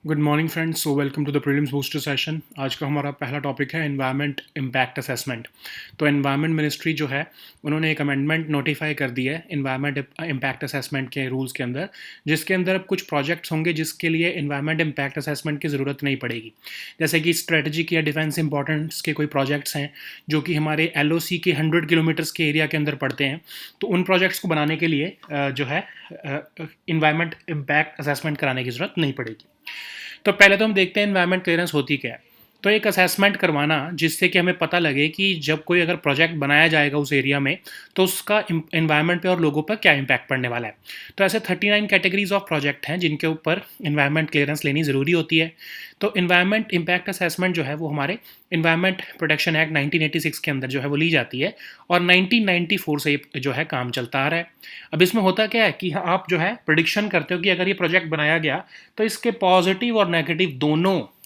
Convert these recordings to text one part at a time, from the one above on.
Good morning friends. So welcome to the prelims booster session. आज का हमारा पहला टॉपिक है एनवायरनमेंट इम्पैक्ट असेसमेंट। तो एनवायरनमेंट मिनिस्ट्री जो है उन्होंने एक अमेंडमेंट नोटिफाई कर दी है एनवायरनमेंट इम्पैक्ट असेसमेंट के रूल्स के अंदर, जिसके अंदर अब कुछ प्रोजेक्ट्स होंगे जिसके लिए एनवायरनमेंट इम्पैक्ट असेसमेंट की ज़रूरत नहीं पड़ेगी। जैसे कि स्ट्रेटजिक या डिफेंस इंपॉर्टेंस के कोई प्रोजेक्ट्स हैं जो कि हमारे LOC के 100 किलोमीटर्स के एरिया के अंदर पड़ते हैं, तो उन प्रोजेक्ट्स को बनाने के लिए जो है एनवायरनमेंट इम्पैक्ट असेसमेंट कराने की ज़रूरत नहीं पड़ेगी। तो पहले तो हम देखते हैं एनवायरनमेंट क्लियरेंस होती क्या है। तो एक असेसमेंट करवाना जिससे कि हमें पता लगे कि जब कोई अगर प्रोजेक्ट बनाया जाएगा उस एरिया में तो उसका एनवायरनमेंट पे और लोगों पर क्या इम्पैक्ट पड़ने वाला है। तो ऐसे 39 कैटेगरीज ऑफ प्रोजेक्ट हैं जिनके ऊपर एनवायरनमेंट क्लियरेंस लेनी ज़रूरी होती है। तो एनवायरनमेंट इम्पैक्ट असेसमेंट जो है वो हमारे एनवायरनमेंट प्रोटेक्शन एक्ट 1986 के अंदर जो है वो ली जाती है और 1994 से जो है काम चलता आ रहा है। अब इसमें होता क्या है कि आप जो है प्रिडिक्शन करते हो कि अगर ये प्रोजेक्ट बनाया गया तो इसके पॉजिटिव और नेगेटिव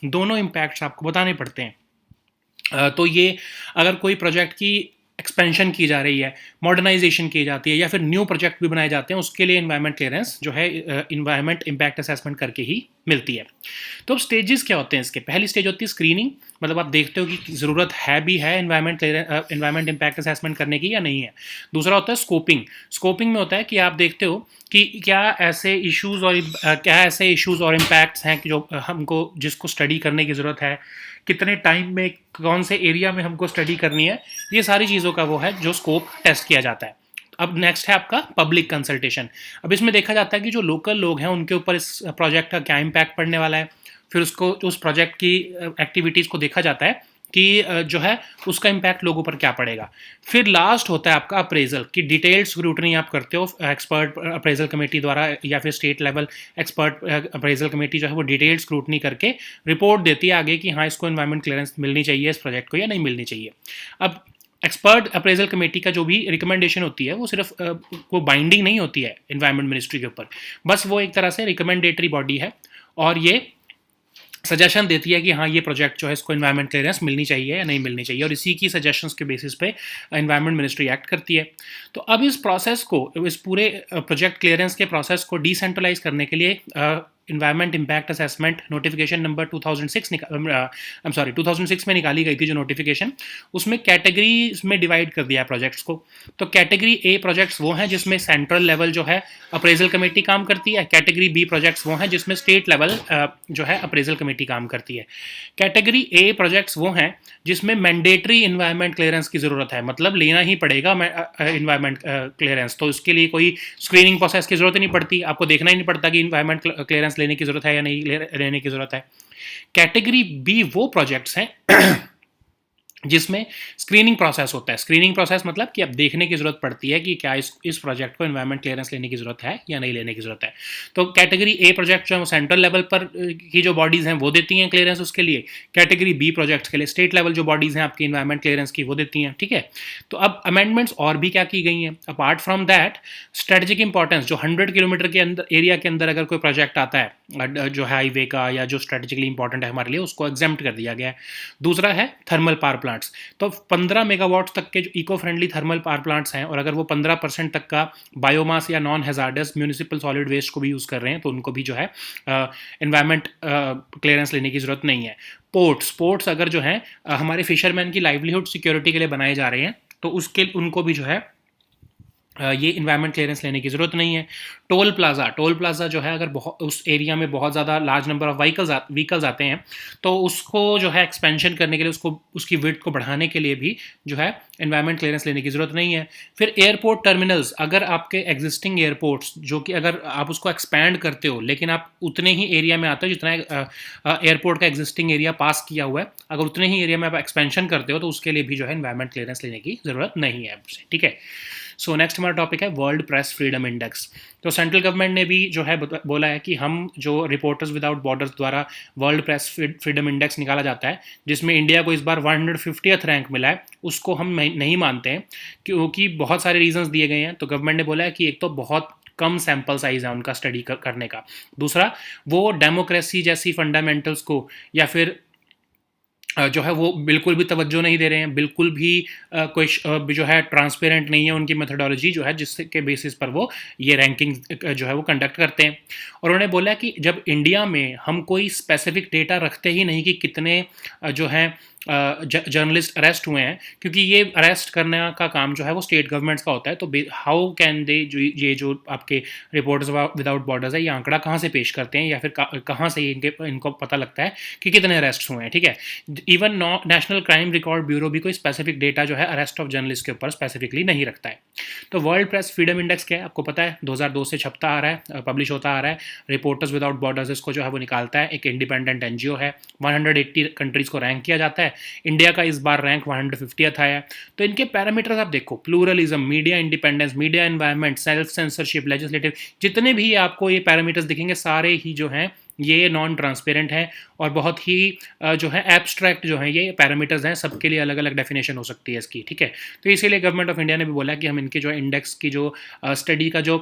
दोनों इम्पैक्ट्स आपको बताने पड़ते हैं। तो ये अगर कोई प्रोजेक्ट की एक्सपेंशन की जा रही है, मॉडर्नाइजेशन की जाती है या फिर न्यू प्रोजेक्ट भी बनाए जाते हैं, उसके लिए एनवायरनमेंट क्लियरेंस जो है एनवायरनमेंट इम्पैक्ट असेसमेंट करके ही मिलती है। तो अब स्टेजेस क्या होते हैं इसके। पहली स्टेज होती है स्क्रीनिंग, मतलब आप देखते हो कि ज़रूरत भी है एनवायरनमेंट इम्पैक्ट असेसमेंट करने की या नहीं है। दूसरा होता है स्कोपिंग। स्कोपिंग में होता है कि आप देखते हो कि क्या ऐसे इश्यूज़ और इम्पैक्ट्स हैं कि जो हमको जिसको स्टडी करने की ज़रूरत है, कितने टाइम में, कौन से एरिया में हमको स्टडी करनी है। ये सारी चीज़ों का वो है जो स्कोप टेस्ट किया जाता है। अब नेक्स्ट है आपका पब्लिक कंसल्टेशन। अब इसमें देखा जाता है कि जो लोकल लोग हैं उनके ऊपर इस प्रोजेक्ट का क्या इम्पैक्ट पड़ने वाला है। फिर उसको उस प्रोजेक्ट की एक्टिविटीज़ को देखा जाता है कि जो है उसका इम्पैक्ट लोगों पर क्या पड़ेगा। फिर लास्ट होता है आपका अप्रेजल की डिटेल्ड स्क्रूटनी आप करते हो एक्सपर्ट अप्रेजल कमेटी द्वारा या फिर state level expert appraisal committee जो है वो डिटेल्ड स्क्रूटनी करके रिपोर्ट देती है आगे कि हाँ इसको एनवायरनमेंट क्लियरेंस मिलनी चाहिए इस प्रोजेक्ट को या नहीं मिलनी चाहिए। अब एक्सपर्ट अप्रेजल कमेटी का जो भी रिकमेंडेशन होती है वो सिर्फ वो बाइंडिंग नहीं होती है एनवायरनमेंट मिनिस्ट्री के ऊपर, बस वो एक तरह से रिकमेंडेटरी बॉडी है और ये सजेशन देती है कि हाँ ये प्रोजेक्ट जो है इसको एनवायरनमेंट क्लियरेंस मिलनी चाहिए या नहीं मिलनी चाहिए, और इसी की सजेशंस के बेसिस पे एनवायरनमेंट मिनिस्ट्री एक्ट करती है। तो अब इस प्रोसेस को, इस पूरे प्रोजेक्ट क्लियरेंस के प्रोसेस को डिसेंट्रलाइज करने के लिए environment impact assessment notification number 2006 में निकाली गई थी जो नोटिफिकेशन, उसमें कैटेगरीज में डिवाइड कर दिया है प्रोजेक्ट्स को। तो कैटेगरी ए प्रोजेक्ट्स वो हैं जिसमें सेंट्रल लेवल जो है अप्रेजल कमेटी काम करती है। कैटेगरी बी प्रोजेक्ट्स वो हैं जिसमें स्टेट लेवल जो है अप्रेजल कमेटी काम करती है। कैटेगरी ए प्रोजेक्ट्स वो हैं जिसमें मैंडेटरी इन्वायरमेंट क्लियरेंस की ज़रूरत है, मतलब लेना ही पड़ेगा इन्वायरमेंट क्लियरेंस। तो उसके लिए कोई स्क्रीनिंग प्रोसेस की ज़रूरत ही नहीं पड़ती, आपको देखना ही नहीं पड़ता कि इन्वायरमेंट क्लियरेंस लेने की ज़रूरत है या नहीं लेने की ज़रूरत है। कैटेगरी बी वो प्रोजेक्ट्स हैं जिसमें स्क्रीनिंग प्रोसेस होता है। स्क्रीनिंग प्रोसेस मतलब कि अब देखने की ज़रूरत पड़ती है कि क्या इस प्रोजेक्ट को एनवायरनमेंट क्लियरेंस लेने की ज़रूरत है या नहीं लेने की ज़रूरत है। तो कैटेगरी ए प्रोजेक्ट जो है वो सेंट्रल लेवल पर की जो बॉडीज़ हैं वो देती हैं क्लियरेंस उसके लिए। कैटेगरी बी प्रोजेक्ट्स के लिए स्टेट लेवल जो बॉडीज़ हैं आपकी एनवायरनमेंट क्लियरेंस की वो देती हैं, ठीक है। तो अब अमेंडमेंट्स और भी क्या की गई हैं apart from that. Strategic importance जो 100 किलोमीटर के अंदर एरिया के अंदर अगर कोई प्रोजेक्ट आता है जो हाईवे का या जो स्ट्रेटेजिकली इंपॉर्टेंट है हमारे लिए, उसको एग्जेम्प्ट कर दिया गया है। दूसरा है थर्मल पावर प्लांट्स। तो 15 मेगावाट तक के जो eco friendly thermal power plants हैं और अगर वो 15% तक का बायोमास या non hazardous municipal solid waste को भी यूज़ कर रहे हैं तो उनको भी जो है एनवायरनमेंट क्लियरेंस लेने की ज़रूरत नहीं है। पोर्ट्स अगर जो है हमारे फिशरमैन की लाइवलीहुड सिक्योरिटी के लिए बनाए जा रहे हैं तो उसके उनको भी जो है ये इन्वायरमेंट क्लियरेंस लेने की ज़रूरत नहीं है। टोल प्लाज़ा जो है अगर उस एरिया में बहुत ज़्यादा लार्ज नंबर ऑफ व्हीकल्स आते हैं तो उसको जो है एक्सपेंशन करने के लिए उसकी विड्थ को बढ़ाने के लिए भी जो है इन्वायरमेंट क्लियरेंस लेने की ज़रूरत नहीं है। फिर एयरपोर्ट टर्मिनल्स, अगर आपके एग्जिस्टिंग एयरपोर्ट्स जो कि अगर आप उसको एक्सपैंड करते हो लेकिन आप उतने ही एरिया में आते हो जितना एयरपोर्ट का एग्जिस्टिंग एरिया पास किया हुआ है, अगर उतने ही एरिया में आप एक्सपेंशन करते हो तो उसके लिए भी जो है इन्वायरमेंट क्लियरेंस लेने की ज़रूरत नहीं है आपसे, ठीक है। सो नेक्स्ट हमारा टॉपिक है वर्ल्ड प्रेस फ्रीडम इंडेक्स। तो सेंट्रल गवर्नमेंट ने भी जो है बोला है कि हम जो रिपोर्टर्स विदाउट बॉर्डर्स द्वारा वर्ल्ड प्रेस फ्रीडम इंडेक्स निकाला जाता है जिसमें इंडिया को इस बार 150th रैंक मिला है, उसको हम नहीं मानते हैं क्योंकि बहुत सारे रीजंस दिए गए हैं। तो गवर्नमेंट ने बोला है कि एक तो बहुत कम सैम्पल साइज है उनका स्टडी करने का, दूसरा वो डेमोक्रेसी जैसी फंडामेंटल्स को या फिर जो है वो बिल्कुल भी तवज्जो नहीं दे रहे हैं, बिल्कुल भी कोई जो है ट्रांसपेरेंट नहीं है उनकी मेथोडोलॉजी जो है, जिसके बेसिस पर वो ये रैंकिंग जो है वो कंडक्ट करते हैं। और उन्होंने बोला कि जब इंडिया में हम कोई स्पेसिफिक डेटा रखते ही नहीं कि कितने जो हैं जर्नलिस्ट अरेस्ट हुए हैं, क्योंकि ये अरेस्ट करने का काम जो है वो स्टेट गवर्नमेंट्स का होता है, तो हाउ कैन दे ये जो आपके रिपोर्टर्स विदाउट बॉर्डर्स है, ये आंकड़ा कहाँ से पेश करते हैं, या फिर कहाँ से इनको पता लगता है कि कितने अरेस्ट हुए हैं, ठीक है। Even national crime record bureau भी कोई स्पेसिफिक डेटा जो है अरेस्ट ऑफ जर्नलिस्ट के ऊपर स्पेसिफिकली नहीं रखता है। तो वर्ल्ड प्रेस फ्रीडम इंडेक्स क्या है आपको पता है, 2002 से छपता आ रहा है, पब्लिश होता आ रहा है। रिपोर्टर्स विदाउट बॉर्डर्स इसको जो है वो निकालता है, एक इंडिपेंडेंट एनजीओ है। 180 कंट्रीज को रैंक किया जाता है, इंडिया का इस बार रैंक 150th आया है। तो इनके पैरामीटर्स आप देखो, pluralism, media independence, media environment, self censorship, legislative, जितने भी आपको ये पैरामीटर्स दिखेंगे सारे ही जो हैं ये नॉन ट्रांसपेरेंट है और बहुत ही जो है एब्स्ट्रैक्ट जो है ये पैरामीटर्स हैं, सबके लिए अलग अलग डेफिनेशन हो सकती है इसकी, ठीक है। तो इसीलिए गवर्नमेंट ऑफ इंडिया ने भी बोला कि हम इनके जो इंडेक्स की जो स्टडी का जो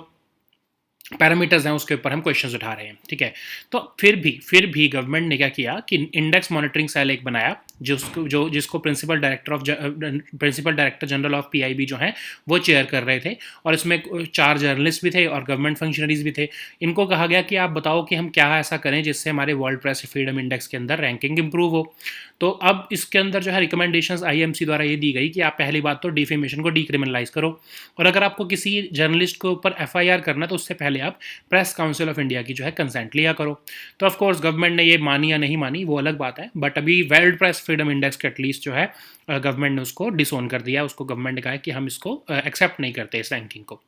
पैरामीटर्स हैं उसके ऊपर हम क्वेश्चंस उठा रहे हैं, ठीक है। तो फिर भी गवर्नमेंट ने क्या किया कि इंडेक्स मॉनिटरिंग सेल एक बनाया, जिसको principal director general of PIB जो हैं वो चेयर कर रहे थे, और इसमें 4 जर्नलिस्ट भी थे और गवर्नमेंट फंक्शनरीज भी थे। इनको कहा गया कि आप बताओ कि हम क्या ऐसा करें जिससे हमारे वर्ल्ड प्रेस फ्रीडम इंडेक्स के अंदर रैंकिंग इंप्रूव हो। तो अब इसके अंदर जो है रिकमेंडेशंस आईएमसी द्वारा ये दी गई कि आप पहली बात तो डिफेमेशन को डीक्रिमिनलाइज करो, और अगर आपको किसी जर्नलिस्ट के ऊपर एफआईआर करना है तो उससे पहले आप प्रेस काउंसिल ऑफ इंडिया की जो है कंसेंट लिया करो। तो ऑफ कोर्स गवर्नमेंट ने ये मानी या नहीं मानी वो अलग बात है, बट अभी वर्ल्ड प्रेस फ्रीडम इंडेक्स के एटलीस्ट जो है गवर्नमेंट ने उसको डिसोन कर दिया, उसको गवर्नमेंट ने कहा है कि हम इसको एक्सेप्ट नहीं करते इस रैंकिंग को।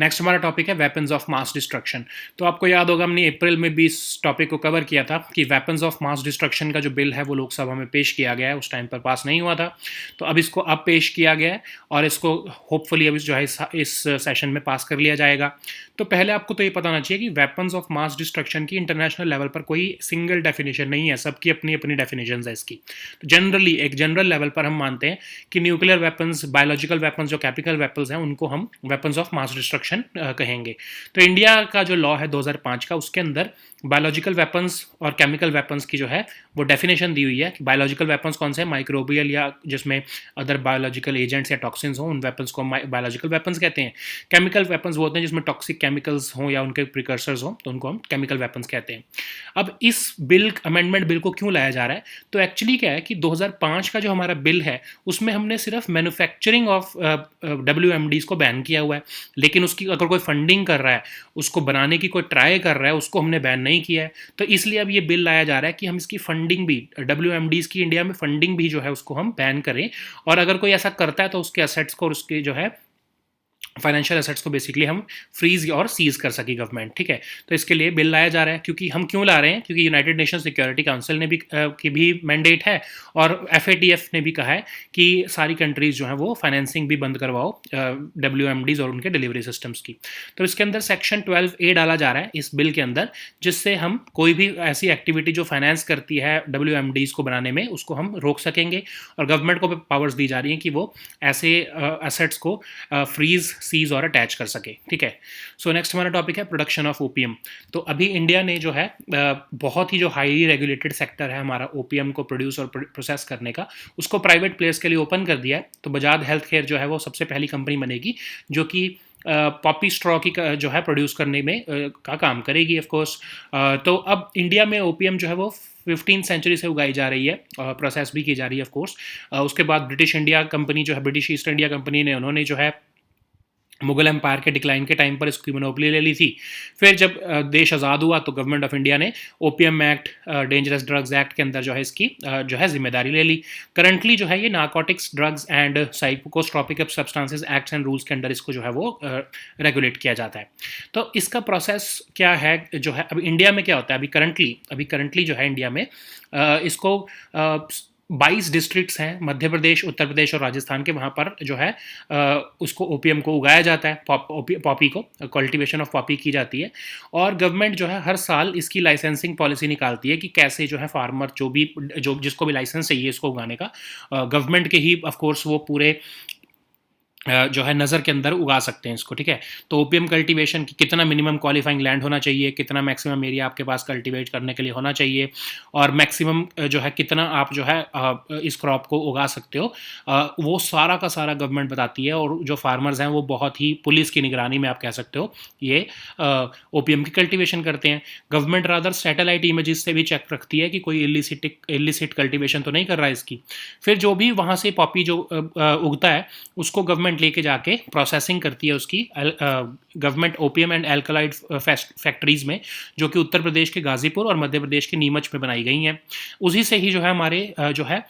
नेक्स्ट हमारा टॉपिक है वेपन्स ऑफ मास डिस्ट्रक्शन। तो आपको याद होगा हमने अप्रैल में भी इस टॉपिक को कवर किया था कि वेपन्स ऑफ मास डिस्ट्रक्शन का जो बिल है वो लोकसभा में पेश किया गया है, उस टाइम पर पास नहीं हुआ था, तो अब इसको अब पेश किया गया है और इसको होपफुली अब जो है इस सेशन में पास कर लिया जाएगा। तो पहले आपको तो ये पता होना चाहिए कि वेपन्स ऑफ मास डिस्ट्रक्शन की इंटरनेशनल लेवल पर कोई सिंगल डेफिनेशन नहीं है, सबकी अपनी अपनी डेफिनेशन है इसकी। तो जनरली एक जनरल लेवल पर हम मानते हैं कि न्यूक्लियर वेपन्स, बायोलॉजिकल वेपन्स, जो केमिकल वेपन्स हैं उनको हम वेपन्स ऑफ मास डिस्ट्रक्शन कहेंगे। तो इंडिया का जो लॉ है 2005 का, उसके अंदर बायोलॉजिकल वेपन्स और केमिकल वेपन्स की जो है वो डेफिनेशन दी हुई है कि बायोलॉजिकल वेपन्स कौन से हैं, माइक्रोबियल या जिसमें अदर बायोलॉजिकल एजेंट्स या टॉक्सिन्स हों, उन वेपन्स को बायोलॉजिकल वेपन्स कहते हैं। केमिकल वेपन्स वो होते हैं जिसमें टॉक्सिक केमिकल्स हों या उनके प्रिकर्सर्स हों, तो उनको हम केमिकल वेपन्स कहते हैं। अब इस अमेंडमेंट बिल को क्यों लाया जा रहा है, तो एक्चुअली क्या है कि 2005 का जो हमारा बिल है उसमें हमने सिर्फ मैन्युफैक्चरिंग ऑफ WMDs को बैन किया हुआ है, लेकिन उसकी अगर कोई फंडिंग कर रहा है, उसको बनाने की कोई ट्राई कर रहा है, उसको हमने बैन नहीं किया है। तो इसलिए अब ये बिल लाया जा रहा है कि हम इसकी फंडिंग भी, WMDs की इंडिया में फंडिंग भी जो है उसको हम बैन करें, और अगर कोई ऐसा करता है तो उसके एसेट्स को और उसके जो है फाइनेंशियल एसेट्स को बेसिकली हम फ्रीज और सीज कर सकी गवर्नमेंट, ठीक है। तो इसके लिए बिल लाया जा रहा है, क्योंकि हम क्यों ला रहे हैं, क्योंकि यूनाइटेड नेशन सिक्योरिटी काउंसिल ने भी की भी मैंडेट है, और FATF ने भी कहा है कि सारी कंट्रीज जो हैं वो फाइनेंसिंग भी बंद करवाओ WMDs और उनके डिलीवरी सिस्टम्स की। तो इसके अंदर सेक्शन 12A डाला जा रहा है इस बिल के अंदर, जिससे हम कोई भी ऐसी एक्टिविटी जो फाइनेंस करती है WMDs को बनाने में, उसको हम रोक सकेंगे, और गवर्नमेंट को पावर्स दी जा रही हैं कि वो ऐसे एसेट्स को फ्रीज, सीज और अटैच कर सके, ठीक है। सो नेक्स्ट हमारा टॉपिक है प्रोडक्शन ऑफ ओपीएम। तो अभी इंडिया ने जो है बहुत ही जो हाईली रेगुलेटेड सेक्टर है हमारा ओपीएम को प्रोड्यूस और प्रोसेस करने का, उसको प्राइवेट प्लेयर्स के लिए ओपन कर दिया है। तो बजाज हेल्थ केयर जो है वो सबसे पहली कंपनी बनेगी जो कि पॉपी स्ट्रॉ की जो है प्रोड्यूस करने में का काम करेगी, ऑफ कोर्स। तो अब इंडिया में ओपीएम जो है वो 15th सेंचुरी से उगाई जा रही है, प्रोसेस भी की जा रही है, ऑफ कोर्स। उसके बाद ब्रिटिश इंडिया कंपनी जो है, ब्रिटिश ईस्ट इंडिया कंपनी ने, उन्होंने जो है मुगल एम्पायर के डिक्लाइन के टाइम पर इसकी मोनोपली ले ली थी। फिर जब देश आज़ाद हुआ तो गवर्नमेंट ऑफ इंडिया ने OPM act, dangerous drugs act के अंदर जो है इसकी जो है जिम्मेदारी ले ली। करंटली जो है ये narcotics, drugs and psychotropic substances acts and rules के अंदर इसको जो है वो रेगुलेट किया जाता है। तो इसका प्रोसेस क्या है जो है, अभी इंडिया में क्या होता है, अभी करंटली जो है इंडिया में इसको 22 डिस्ट्रिक्ट्स हैं, मध्य प्रदेश, उत्तर प्रदेश और राजस्थान के, वहाँ पर जो है उसको ओपीएम को उगाया जाता है, पॉपी को, कल्टीवेशन ऑफ पॉपी की जाती है। और गवर्नमेंट जो है हर साल इसकी लाइसेंसिंग पॉलिसी निकालती है कि कैसे जो है फार्मर जिसको भी लाइसेंस चाहिए इसको उगाने का, गवर्नमेंट के ही ऑफ कोर्स वो पूरे जो है नज़र के अंदर उगा सकते हैं इसको, ठीक है। तो ओपीएम कल्टीवेशन की कितना मिनिमम क्वालिफाइंग लैंड होना चाहिए, कितना मैक्सिमम एरिया आपके पास कल्टीवेट करने के लिए होना चाहिए, और मैक्सिमम जो है कितना आप जो है इस क्रॉप को उगा सकते हो, वो सारा का सारा गवर्नमेंट बताती है। और जो फार्मर्स हैं वो बहुत ही पुलिस की निगरानी में आप कह सकते हो ये ओपीएम की कल्टीवेशन करते हैं। गवर्नमेंट रादर सैटेलाइट इमेजेस से भी चेक रखती है कि कोई इलिसिट कल्टीवेशन तो नहीं कर रहा है इसकी। फिर जो भी वहाँ से पॉपी जो उगता है उसको गवर्नमेंट लेके जाके प्रोसेसिंग करती है उसकी गवर्नमेंट ओपीएम एंड एल्कलाइड फैक्ट्रीज में, जो कि उत्तर प्रदेश के गाजीपुर और मध्य प्रदेश के नीमच में बनाई गई हैं। उसी से ही जो है हमारे जो है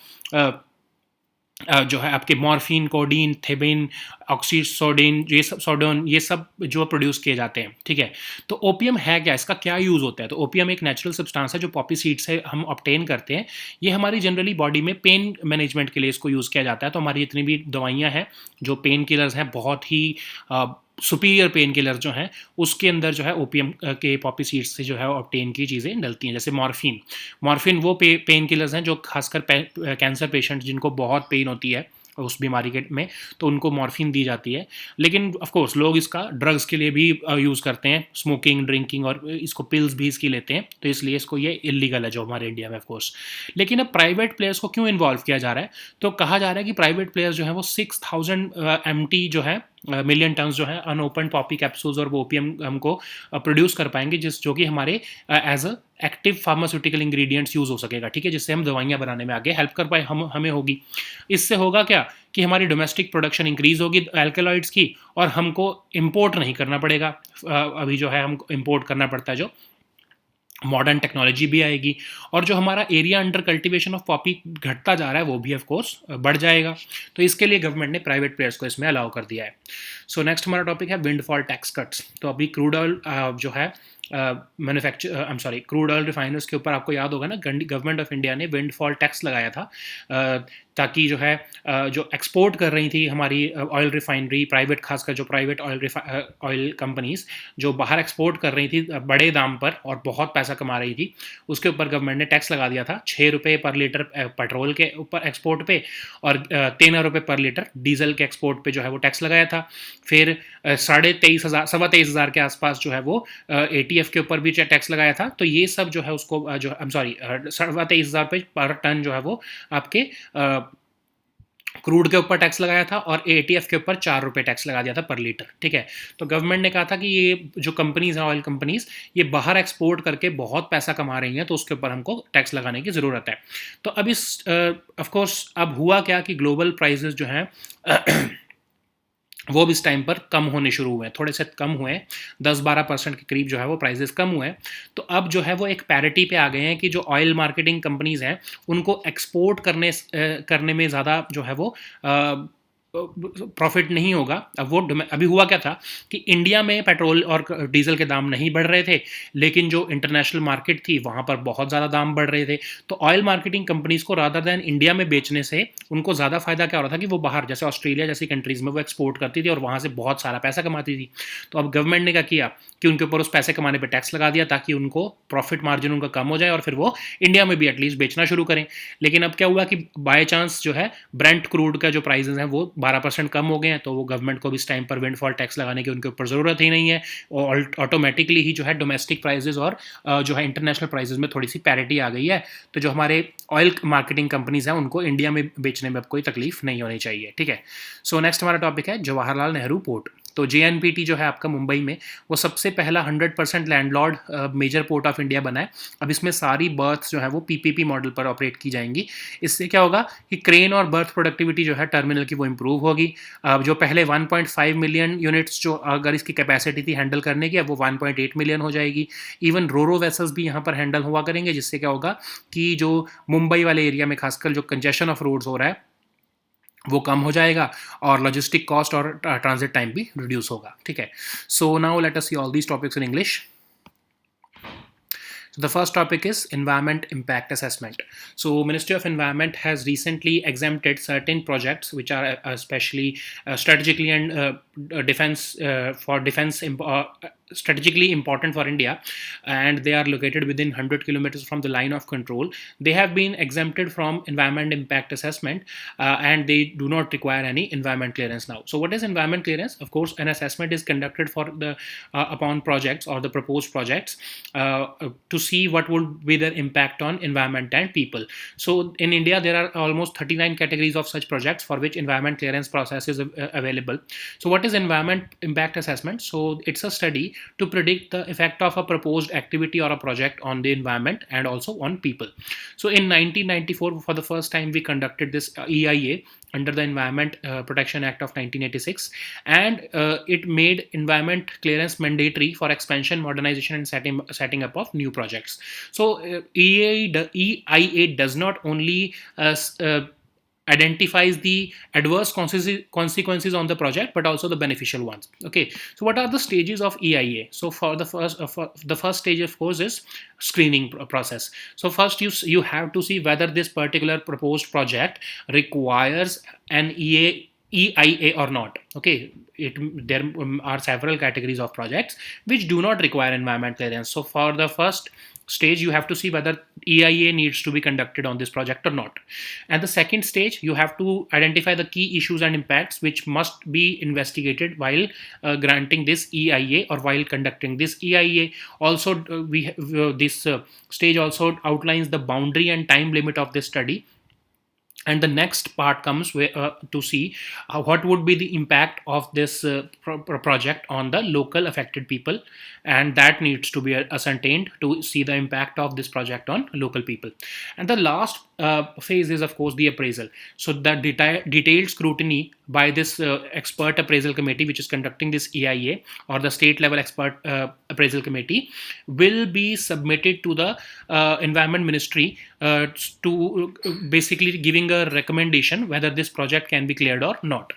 आपके मॉर्फिन, कोडीन, थेबिन, ऑक्सीसोडिन, ये सब सोडोन, ये सब जो प्रोड्यूस किए जाते हैं, ठीक है। तो ओपीएम है क्या, इसका क्या यूज़ होता है? तो ओपीएम एक नेचुरल सब्सटेंस है जो पॉपी सीड से हम ऑब्टेन करते हैं। ये हमारी जनरली बॉडी में पेन मैनेजमेंट के लिए इसको यूज़ किया जाता है। तो हमारी जितनी भी दवाइयाँ हैं जो पेन किलर्स हैं, बहुत ही सुपीरियर पेन किलर जो हैं, उसके अंदर जो है ओपीएम के पॉपी सीड्स से जो है ऑब्टेन की चीज़ें डलती हैं। जैसे मॉर्फिन वो पेन किलर्स हैं जो खासकर कैंसर पेशेंट जिनको बहुत पेन होती है उस बीमारी के में, तो उनको मॉर्फिन दी जाती है। लेकिन ऑफ कोर्स लोग इसका ड्रग्स के लिए भी यूज़ करते हैं, स्मोकिंग, ड्रिंकिंग, और इसको पिल्स भी इसकी लेते हैं, तो इसलिए इसको ये इलीगल है जो हमारे इंडिया में ऑफ कोर्स। लेकिन अब प्राइवेट प्लेयर्स को क्यों इन्वॉल्व किया जा रहा है? तो कहा जा रहा है कि प्राइवेट प्लेयर्स जो है वो 6000 MT जो है मिलियन टन्स जो है अनओपन पॉपी कैप्सूल्स और वो ओपीएम हमको प्रोड्यूस कर पाएंगे, जो कि हमारे as a active pharmaceutical ingredients use हो सकेगा, ठीक है, जिससे हम दवाइयाँ बनाने में आगे हेल्प कर पाए हमें होगी। इससे होगा क्या कि हमारी डोमेस्टिक प्रोडक्शन इंक्रीज़ होगी एल्कलॉइड्स की, और हमको इम्पोर्ट नहीं करना पड़ेगा। अभी जो है हमको इम्पोर्ट करना पड़ता है, जो मॉडर्न टेक्नोलॉजी भी आएगी, और जो हमारा area under cultivation of Poppy घटता जा रहा है वो भी ऑफ कोर्स बढ़ जाएगा। तो इसके लिए गवर्नमेंट ने प्राइवेट प्लेयर्स को इसमें अलाउ कर दिया है। सो नेक्स्ट हमारा टॉपिक है विंडफॉल टैक्स कट्स। तो अभी क्रूड ऑयल जो है क्रूड ऑयल रिफाइनर्स के ऊपर आपको याद होगा ना, गवर्नमेंट ऑफ इंडिया ने विंडफॉल टैक्स लगाया था, ताकि जो है जो एक्सपोर्ट कर रही थी हमारी ऑयल रिफाइनरी, प्राइवेट, खासकर जो प्राइवेट ऑयल कंपनीज जो बाहर एक्सपोर्ट कर रही थी बड़े दाम पर और बहुत पैसा कमा रही थी, उसके ऊपर गवर्नमेंट ने टैक्स लगा दिया था 6 रुपये पर लीटर पेट्रोल के ऊपर एक्सपोर्ट पे, और 13 रुपये पर लीटर डीजल के एक्सपोर्ट पे जो है वो टैक्स लगाया था। फिर 23,500 के आसपास जो है वो ATF के ऊपर भी टैक्स लगाया था। तो ये सब जो है उसको जो 23,500 पर टन जो है वो आपके क्रूड के ऊपर टैक्स लगाया था, और ATF के ऊपर 4 रुपये टैक्स लगा दिया था पर लीटर, ठीक है। तो गवर्नमेंट ने कहा था कि ये जो कंपनीज हैं, ऑयल कंपनीज, ये बाहर एक्सपोर्ट करके बहुत पैसा कमा रही हैं, तो उसके ऊपर हमको टैक्स लगाने की ज़रूरत है। तो अब इस ऑफ कोर्स अब हुआ क्या कि ग्लोबल प्राइजेस जो हैं वो भी इस टाइम पर कम होने शुरू हुए हैं, थोड़े से कम हुए हैं, 10-12% के करीब जो है वो प्राइजेस कम हुए हैं। तो अब जो है वो एक पैरिटी पे आ गए हैं कि जो ऑयल मार्केटिंग कंपनीज हैं उनको एक्सपोर्ट करने में ज़्यादा जो है वो प्रॉफिट नहीं होगा। अब वो अभी हुआ क्या था कि इंडिया में पेट्रोल और डीजल के दाम नहीं बढ़ रहे थे, लेकिन जो इंटरनेशनल मार्केट थी वहाँ पर बहुत ज़्यादा दाम बढ़ रहे थे। तो ऑयल मार्केटिंग कंपनीज को रादर दैन इंडिया में बेचने से उनको ज़्यादा फायदा क्या हो रहा था कि वो बाहर, जैसे ऑस्ट्रेलिया जैसी कंट्रीज़ में वो एक्सपोर्ट करती थी और वहाँ से बहुत सारा पैसा कमाती थी। तो अब गवर्नमेंट ने क्या किया कि उनके ऊपर उस पैसे कमाने पर टैक्स लगा दिया, ताकि उनको प्रॉफिट मार्जिन उनका कम हो जाए और फिर वो इंडिया में भी एटलीस्ट बेचना शुरू करें। लेकिन अब क्या हुआ कि बाय चांस जो है ब्रेंट क्रूड का जो प्राइजेस हैं वो 12% कम हो गए हैं, तो वो गवर्नमेंट को भी इस टाइम पर विंडफॉल टैक्स लगाने की उनके ऊपर ज़रूरत ही नहीं है, और ऑटोमेटिकली ही जो है डोमेस्टिक प्राइजेस और जो है इंटरनेशनल प्राइजेस में थोड़ी सी पैरिटी आ गई है। तो जो हमारे ऑयल मार्केटिंग कंपनीज हैं उनको इंडिया में बेचने में अब कोई तकलीफ नहीं होनी चाहिए, ठीक है। सो नेक्स्ट हमारा टॉपिक है जवाहरलाल नेहरू पोर्ट। तो JNPT जो है आपका मुंबई में, वो सबसे पहला 100% landlord major port of India बना है। अब इसमें सारी बर्थ जो है वो PPP मॉडल पर ऑपरेट की जाएंगी। इससे क्या होगा कि क्रेन और बर्थ प्रोडक्टिविटी जो है टर्मिनल की वो इम्प्रूव होगी। जो पहले 1.5 मिलियन यूनिट्स जो अगर इसकी कैपेसिटी थी हैंडल करने की, अब वो 1.8 मिलियन हो जाएगी। इवन रोरो वेसल्स भी यहाँ पर हैंडल हुआ करेंगे, जिससे क्या होगा कि जो मुंबई वाले एरिया में खासकर जो कंजेशन ऑफ रोड्स हो रहा है वो कम हो जाएगा, और लॉजिस्टिक कॉस्ट और ट्रांजिट टाइम भी रिड्यूस होगा, ठीक है। So now let us see all these topics in English. So the first topic is environment impact assessment. So Ministry of Environment has recently exempted certain projects which are especially strategically and defense strategically important for India, and they are located within 100 kilometers from the line of control, they have been exempted from environment impact assessment, and they do not require any environment clearance now. So what is environment clearance? Of course, an assessment is conducted for the upon projects or the proposed projects, to see what would be their impact on environment and people. So in India, there are almost 39 categories of such projects for which environment clearance process is available. So what is environment impact assessment? So it's a study to predict the effect of a proposed activity or a project on the environment and also on people. So in 1994, for the first time, we conducted this EIA under the Environment Protection Act of 1986, and it made environment clearance mandatory for expansion, modernization, and setting up of new projects. So EIA does not only identifies the adverse consequences on the project, but also the beneficial ones. Okay, so what are the stages of EIA? So for the first stage, of course, is screening process. So first you have to see whether this particular proposed project requires an EIA or not. Okay, there are several categories of projects which do not require environment clearance. So for the first stage, you have to see whether EIA needs to be conducted on this project or not. And the second stage, you have to identify the key issues and impacts which must be investigated while granting this EIA or while conducting this EIA. Also, this stage also outlines the boundary and time limit of this study. And the next part comes to see what would be the impact of this project on the local affected people, and that needs to be ascertained to see the impact of this project on local people. And the last phase is, of course, the appraisal. So the detailed scrutiny by this expert appraisal committee, which is conducting this EIA, or the state level expert appraisal committee, will be submitted to the environment ministry, to basically giving a recommendation whether this project can be cleared or not.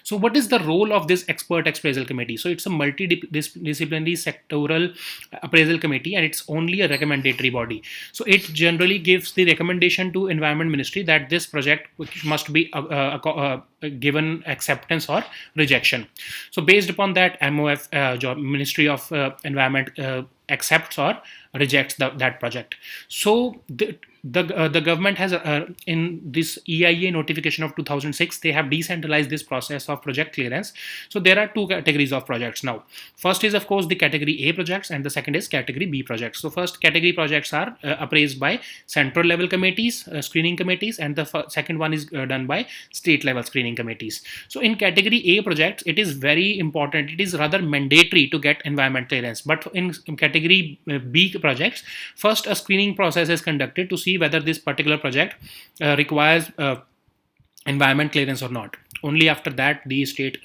So what is the role of this expert appraisal committee? So it's a multidisciplinary sectoral appraisal committee, and it's only a recommendatory body. So it generally gives the recommendation to environment ministry that this project must be given acceptance or rejection. So based upon that, MOF, Ministry of Environment, accepts or rejects that project. So the government has in this EIA notification of 2006, they have decentralized this process of project clearance. So there are two categories of projects now. First is, of course, the category A projects, and the second is category B projects. So first category projects are appraised by central level committees, screening committees, and the second one is done by state level screening committees. So in category A projects, it is very important, it is rather mandatory to get environment clearance. But in category B projects, first a screening process is conducted to see whether this particular project requires environment clearance or not. Only after that, the state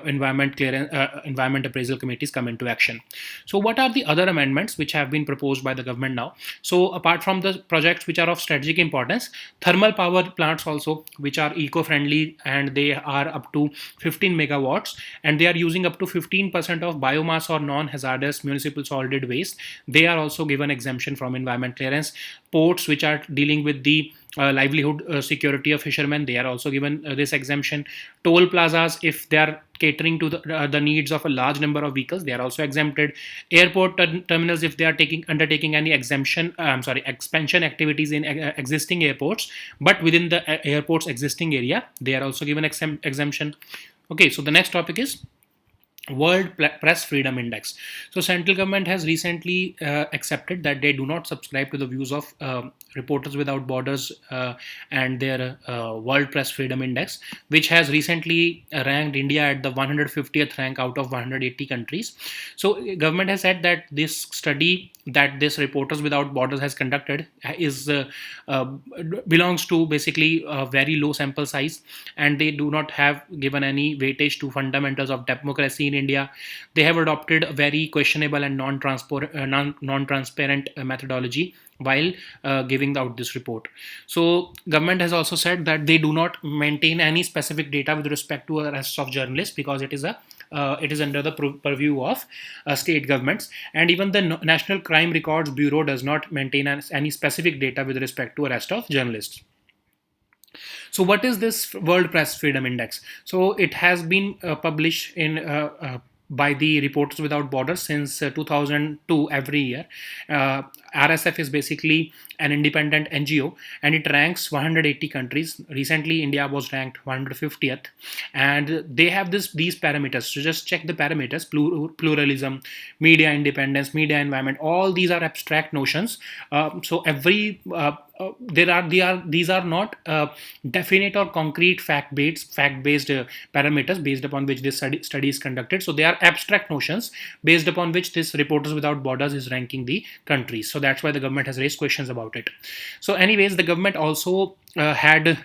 environment clearance, environment appraisal committees come into action. So what are the other amendments which have been proposed by the government now? So apart from the projects which are of strategic importance, thermal power plants also, which are eco-friendly, and they are up to 15 megawatts, and they are using up to 15% of biomass or non-hazardous municipal solid waste, they are also given exemption from environment clearance. Ports which are dealing with the livelihood security of fishermen, they are also given this exemption. Toll plazas, if they are catering to the needs of a large number of vehicles, they are also exempted. Airport terminals, if they are undertaking any expansion activities in existing airports, but within the airport's existing area, they are also given exemption. Okay, so the next topic is World Press Freedom Index. So central government has recently accepted that they do not subscribe to the views of Reporters Without Borders and their World Press Freedom Index, which has recently ranked India at the 150th rank out of 180 countries. So government has said that this study that this Reporters Without Borders has conducted is belongs to basically a very low sample size, and they do not have given any weightage to fundamentals of democracy in India. They have adopted a very questionable and non-transparent methodology while giving out this report. So government has also said that they do not maintain any specific data with respect to arrests of journalists, because it is under the purview of state governments, and even the National Crime Records Bureau does not maintain any specific data with respect to arrest of journalists. So what is this World Press Freedom Index? So it has been published in by the Reporters Without Borders since 2002 every year. Uh, RSF is basically an independent NGO, and it ranks 180 countries. Recently, India was ranked 150th, and they have these parameters. So just check the parameters: pluralism, media independence, media environment. All these are abstract notions. So every these are not definite or concrete fact based parameters based upon which this study is conducted. So they are abstract notions based upon which this Reporters Without Borders is ranking the countries. So that's why the government has raised questions about it. So anyways, the government also had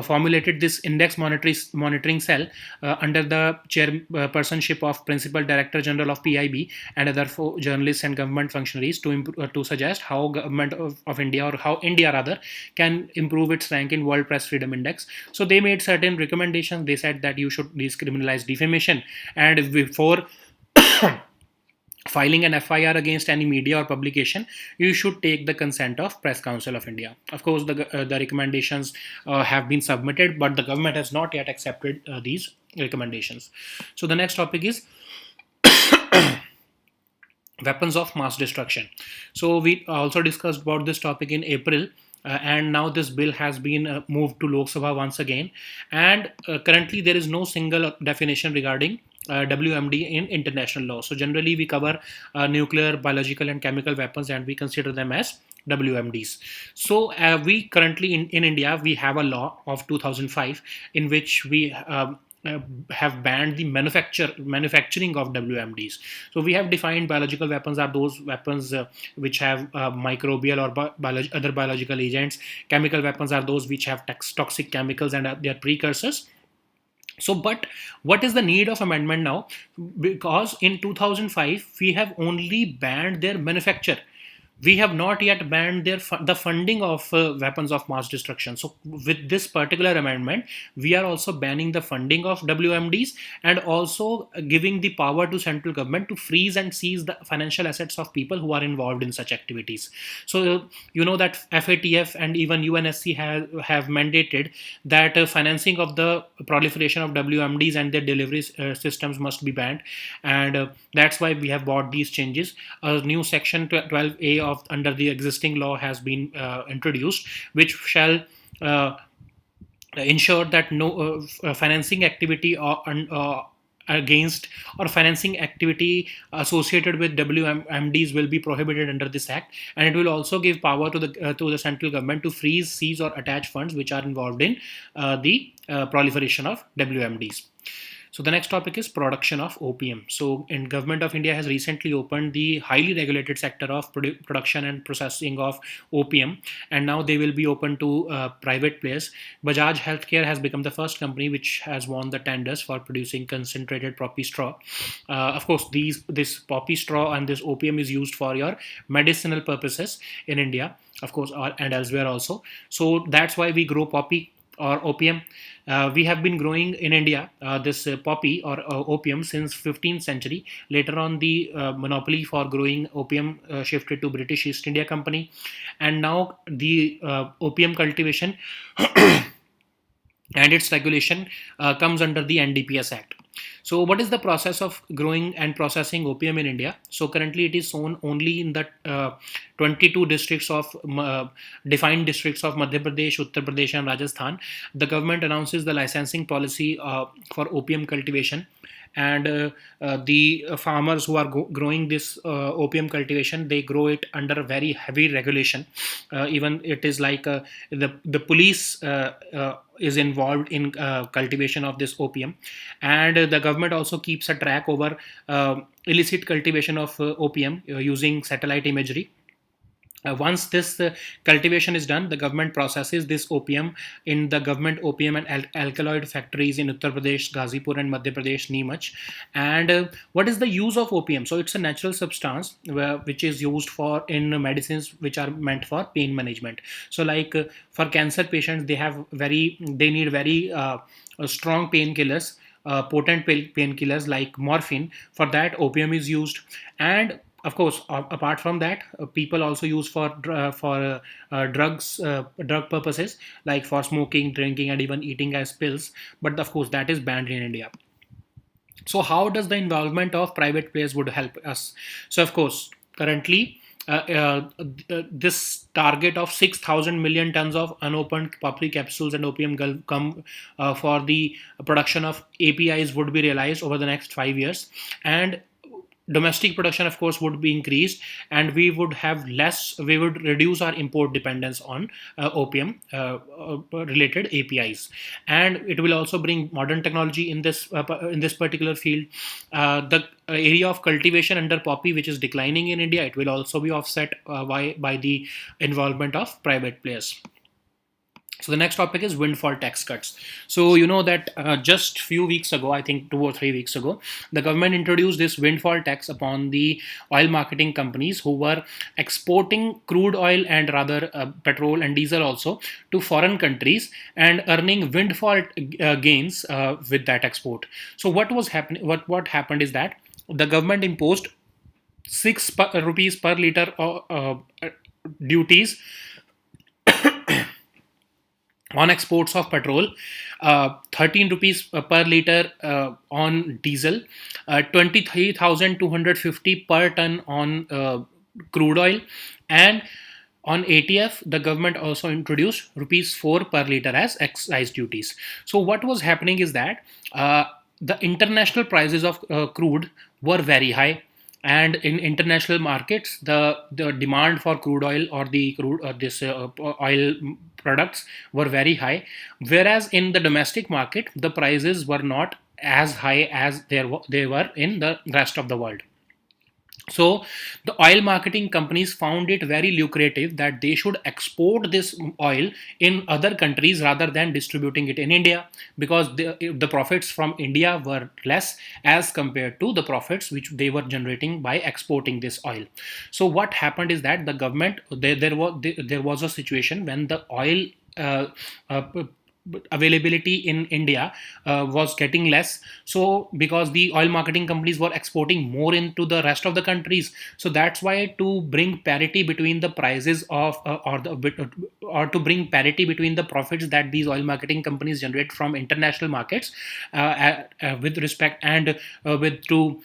formulated this index monitoring cell under the chairpersonship of Principal Director General of PIB and other journalists and government functionaries to suggest how government of India, or how India rather, can improve its rank in World Press Freedom Index. So they made certain recommendations. They said that you should decriminalize defamation, and before filing an FIR against any media or publication, you should take the consent of Press Council of India. Of course, the recommendations have been submitted, but the government has not yet accepted these recommendations. So the next topic is weapons of mass destruction. So we also discussed about this topic in April. And now this bill has been moved to Lok Sabha once again. And currently there is no single definition regarding WMD in international law. So generally we cover nuclear, biological, and chemical weapons, and we consider them as WMDs. So we currently in India, we have a law of 2005 in which we have banned the manufacturing of WMDs. So we have defined biological weapons are those weapons which have microbial or other biological agents. Chemical weapons are those which have toxic chemicals and their precursors. So, but what is the need of amendment now? Because in 2005 we have only banned their manufacture. We have not yet banned the funding of weapons of mass destruction. So with this particular amendment, we are also banning the funding of WMDs, and also giving the power to central government to freeze and seize the financial assets of people who are involved in such activities. So you know that FATF and even UNSC have mandated that financing of the proliferation of WMDs and their delivery systems must be banned, and that's why we have brought these changes. A new section 12A of under the existing law has been introduced, which shall ensure that no financing activity against or financing activity associated with WMDs will be prohibited under this act, and it will also give power to the central government to freeze, seize, or attach funds which are involved in the proliferation of WMDs. So the next topic is production of opium. So in government of India has recently opened the highly regulated sector of production and processing of opium, and now they will be open to private players. Bajaj Healthcare has become the first company which has won the tenders for producing concentrated poppy straw. Of course, this poppy straw and this opium is used for your medicinal purposes in India, of course, and elsewhere also. So that's why we grow poppy or opium. We have been growing in India this poppy or opium since 15th century. Later on, the monopoly for growing opium shifted to British East India Company, and now the opium cultivation and its regulation comes under the NDPS Act. So, what is the process of growing and processing opium in India? So, currently it is sown only in the 22 districts of defined districts of Madhya Pradesh, Uttar Pradesh, and Rajasthan. The government announces the licensing policy for opium cultivation, and the farmers who are growing this opium cultivation, they grow it under very heavy regulation. Even it is like the police is involved in cultivation of this opium, and the government also keeps a track over illicit cultivation of opium using satellite imagery. Once this cultivation is done, the government processes this opium in the government opium and alkaloid factories in Uttar Pradesh, Ghazipur, and Madhya Pradesh, Neemach. And what is the use of opium? So it's a natural substance which is used for in medicines which are meant for pain management. So like for cancer patients, they need very strong painkillers. Potent painkillers like morphine. For that, opium is used, and of course, apart from that, people also use for drugs, drug purposes, like for smoking, drinking, and even eating as pills. But of course, that is banned in India. So how does the involvement of private players would help us? So of course, currently this target of 6,000 million tons of unopened poppy capsules and opium gum for the production of APIs would be realized over the next 5 years, and domestic production of course would be increased, and we would reduce our import dependence on opium related APIs, and it will also bring modern technology in this particular field. The area of cultivation under poppy, which is declining in India, it will also be offset by the involvement of private players. So the next topic is windfall tax cuts. So you know that just few weeks ago, I think 2 or 3 weeks ago, the government introduced this windfall tax upon the oil marketing companies who were exporting crude oil and rather petrol and diesel also to foreign countries and earning windfall gains with that export. So what was happening? What happened is that the government imposed rupees per liter duties on exports of petrol, 13 rupees per liter on diesel, 23,250 per ton on crude oil, and on ATF, the government also introduced rupees 4 per liter as excise duties. So what was happening is that the international prices of crude were very high, and in international markets the demand for crude oil or the crude this oil products were very high, whereas in the domestic market the prices were not as high as they were in the rest of the world. So the oil marketing companies found it very lucrative that they should export this oil in other countries rather than distributing it in India, because the profits from India were less as compared to the profits which they were generating by exporting this oil. So what happened is that the government, there was a situation when the oil availability in India was getting less. So because the oil marketing companies were exporting more into the rest of the countries, so that's why to bring parity between the prices of or to bring parity between the profits that these oil marketing companies generate from international markets with respect and with to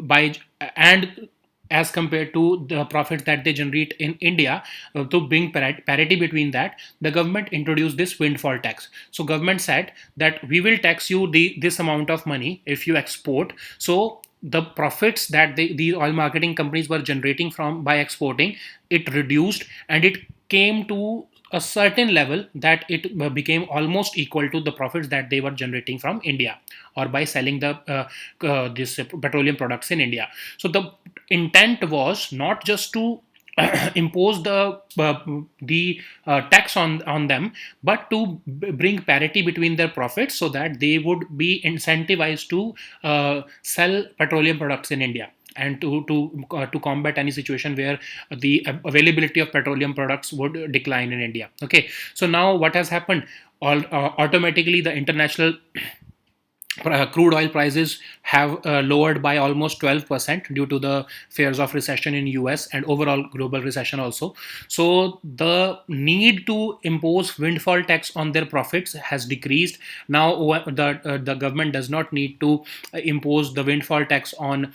by and as compared to the profits that they generate in India, to bring parity between that, the government introduced this windfall tax. So government said that we will tax you this amount of money if you export. So the profits that these oil marketing companies were generating from by exporting, it reduced, and it came to a certain level that it became almost equal to the profits that they were generating from India or by selling the this petroleum products in India. So the intent was not just to impose the tax on them, but to bring parity between their profits so that they would be incentivized to sell petroleum products in India, and to combat any situation where the availability of petroleum products would decline in India. Okay, so now what has happened? Automatically, the international crude oil prices have lowered by almost 12% due to the fears of recession in US and overall global recession also. So the need to impose windfall tax on their profits has decreased. Now the government does not need to impose the windfall tax on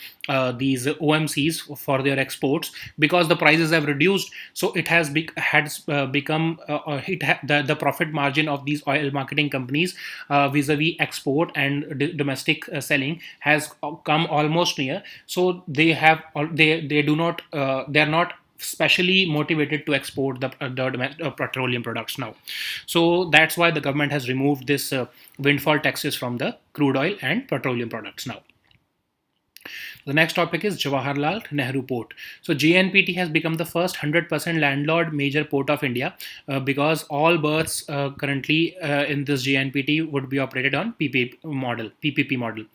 these OMCs for their exports, because the prices have reduced. So it has become the profit margin of these oil marketing companies vis-a-vis export and domestic selling has come almost near. So they do not they are not specially motivated to export the petroleum products now. So that's why the government has removed this windfall taxes from the crude oil and petroleum products now. The next topic is Jawaharlal Nehru Port. So JNPT has become the first 100% landlord major port of India, because all berths currently in this JNPT would be operated on PPP model.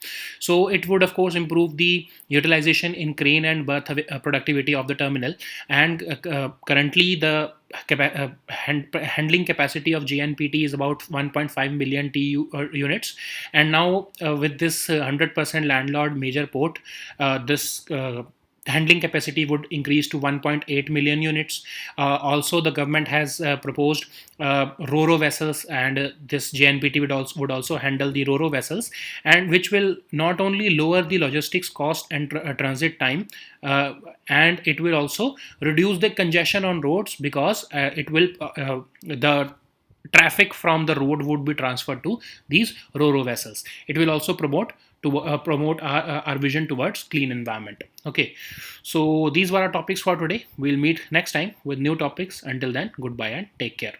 So it would of course improve the utilization in crane and berth productivity of the terminal, and currently the handling capacity of JNPT is about 1.5 million TEU units, and now with this 100% landlord major port, this handling capacity would increase to 1.8 million units. Also, the government has proposed ro-ro vessels, and this JNPT would also handle the ro-ro vessels, and which will not only lower the logistics cost and transit time, and it will also reduce the congestion on roads, because the traffic from the road would be transferred to these ro-ro vessels. It will also promote our vision towards clean environment. Okay, so these were our topics for today. We'll meet next time with new topics. Until then, goodbye and take care.